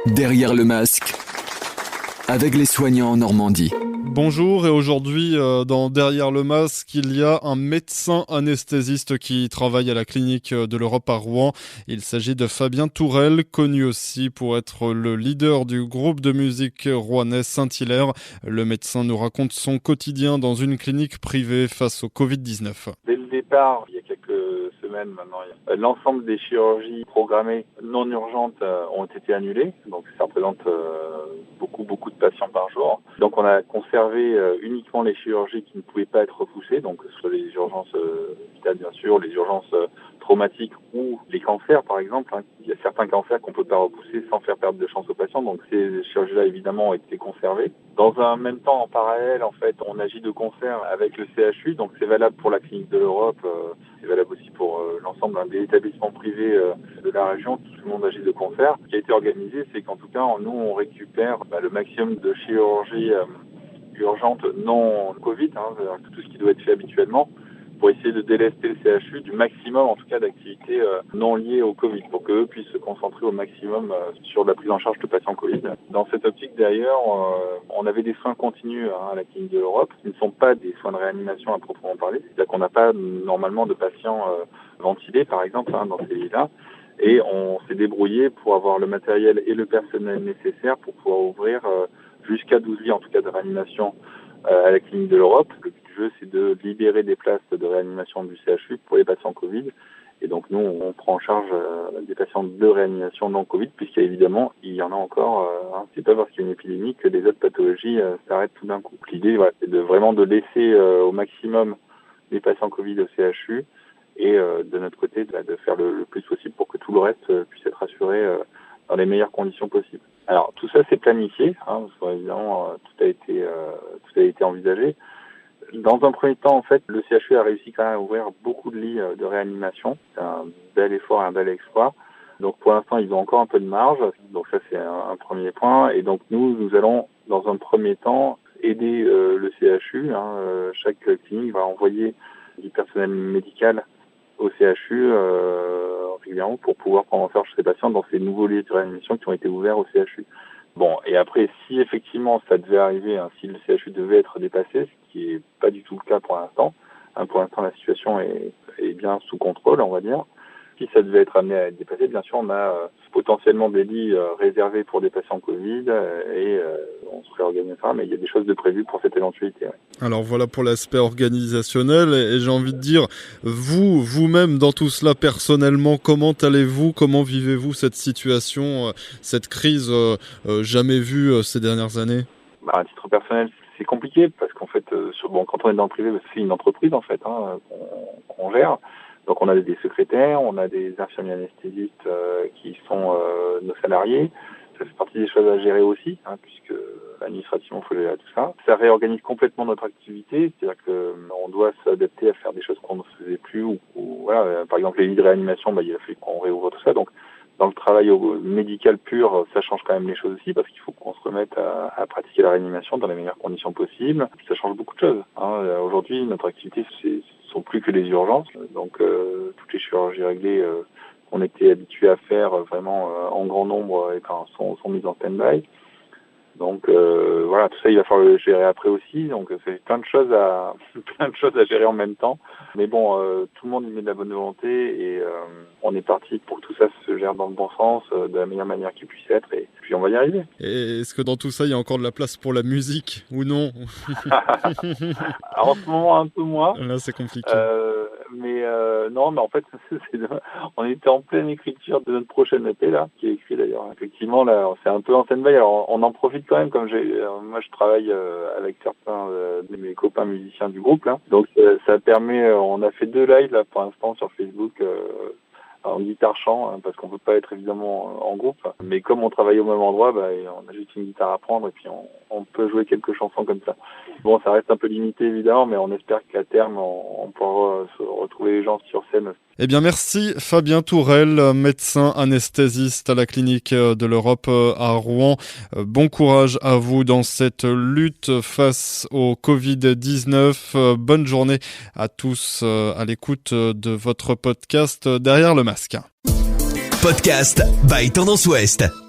Derrière le masque, avec les soignants en Normandie. Bonjour, et aujourd'hui dans Derrière le masque, il y a un médecin anesthésiste qui travaille à la clinique de l'Europe à Rouen. Il s'agit de Fabien Tourelle, connu aussi pour être le leader du groupe de musique rouennais Saint-Hilaire. Le médecin nous raconte son quotidien dans une clinique privée face au Covid-19. Dès le départ, il y a quelques semaines maintenant, l'ensemble des chirurgies programmées non urgentes ont été annulées. Donc ça représente beaucoup de patients par jour. Donc on a conservé uniquement les chirurgies qui ne pouvaient pas être repoussées, donc soit les urgences vitales bien sûr, les urgences traumatiques ou les cancers par exemple. Il y a certains cancers qu'on ne peut pas repousser sans faire perdre de chance aux patients, donc ces chirurgies-là évidemment ont été conservées. Dans un même temps, en parallèle, en fait, on agit de concert avec le CHU, donc c'est valable pour la clinique de l'Europe, c'est valable aussi pour l'ensemble des établissements privés de la région. Tout le monde agit de concert. Ce qui a été organisé, c'est qu'en tout cas, nous, on récupère le maximum de chirurgie urgente non Covid, c'est-à-dire tout ce qui doit être fait habituellement, pour essayer de délester le CHU du maximum, en tout cas, d'activités non liées au Covid, pour qu'eux puissent se concentrer au maximum sur la prise en charge de patients Covid. Dans cette optique, d'ailleurs, on avait des soins continus à la clinique de l'Europe, qui ne sont pas des soins de réanimation à proprement parler. C'est-à-dire qu'on n'a pas normalement de patients ventilés, par exemple, dans ces lits-là. Et on s'est débrouillé pour avoir le matériel et le personnel nécessaire pour pouvoir ouvrir jusqu'à 12 lits, en tout cas, de réanimation à la clinique de l'Europe. Le but du jeu, c'est de libérer des places de réanimation du CHU pour les patients Covid. Et donc, nous, on prend en charge des patients de réanimation non Covid, puisqu'évidemment, il y en a encore. C'est pas parce qu'il y a une épidémie que les autres pathologies s'arrêtent tout d'un coup. L'idée, c'est de laisser au maximum les patients Covid au CHU et de notre côté, de faire le plus possible pour que tout le reste puisse être assuré dans les meilleures conditions possibles. Alors tout ça c'est planifié, parce qu'évidemment tout a été envisagé. Dans un premier temps, en fait, le CHU a réussi quand même à ouvrir beaucoup de lits de réanimation. C'est un bel effort et un bel exploit. Donc pour l'instant, ils ont encore un peu de marge. Donc ça c'est un premier point. Et donc nous allons dans un premier temps aider le CHU. Chaque clinique va envoyer du personnel médical au CHU régulièrement pour pouvoir prendre en charge ces patients dans ces nouveaux lits de réanimation qui ont été ouverts au CHU. Bon, et après, si effectivement ça devait arriver, si le CHU devait être dépassé, ce qui est pas du tout le cas pour l'instant, pour l'instant la situation est bien sous contrôle, on va dire. Si ça devait être amené à être dépassé, bien sûr, on a potentiellement des lits réservés pour des patients Covid et on se réorganisera, mais il y a des choses de prévues pour cette éventualité. Ouais. Alors voilà pour l'aspect organisationnel, et j'ai envie de dire, vous-même dans tout cela personnellement, comment allez-vous, comment vivez-vous cette situation, cette crise jamais vue ces dernières années ? À titre personnel, c'est compliqué parce qu'en fait, quand on est dans le privé, c'est une entreprise en fait qu'on gère. Donc on a des secrétaires, on a des infirmiers anesthésistes qui sont nos salariés. Ça fait partie des choses à gérer aussi, puisque administrativement il faut gérer tout ça. Ça réorganise complètement notre activité, c'est-à-dire que on doit s'adapter à faire des choses qu'on ne faisait plus ou voilà. Par exemple les lits de réanimation, il a fallu qu'on réouvre tout ça. Donc dans le travail médical pur, ça change quand même les choses aussi parce qu'il faut qu'on se remette à pratiquer la réanimation dans les meilleures conditions possibles. Ça change beaucoup de choses. Aujourd'hui, notre activité, ce sont plus que les urgences. Donc, toutes les chirurgies réglées qu'on était habitués à faire vraiment en grand nombre sont mises en stand-by. Donc voilà, tout ça il va falloir le gérer après aussi. Donc c'est plein de choses à gérer en même temps. Mais bon, tout le monde y met de la bonne volonté et on est parti pour que tout ça se gère dans le bon sens, de la meilleure manière qu'il puisse être. Et puis on va y arriver. Et est-ce que dans tout ça il y a encore de la place pour la musique ou non ? Alors, en ce moment un peu moins. Là c'est compliqué. Non, mais en fait, on était en pleine écriture de notre prochaine EP là, qui est écrit d'ailleurs. Effectivement, là, c'est un peu en stand-by. Alors, on en profite quand même, comme moi, je travaille avec certains de mes copains musiciens du groupe là. Donc, ça permet. On a fait 2 lives là pour l'instant sur Facebook. En guitare-chant, parce qu'on peut pas être évidemment en groupe. Mais comme on travaille au même endroit, on a juste une guitare à prendre et puis on peut jouer quelques chansons comme ça. Bon, ça reste un peu limité évidemment, mais on espère qu'à terme, on pourra se retrouver les gens sur scène. Eh bien, merci Fabien Tourelle, médecin anesthésiste à la clinique de l'Europe à Rouen. Bon courage à vous dans cette lutte face au Covid-19. Bonne journée à tous à l'écoute de votre podcast Derrière le masque. Podcast by Tendance Ouest.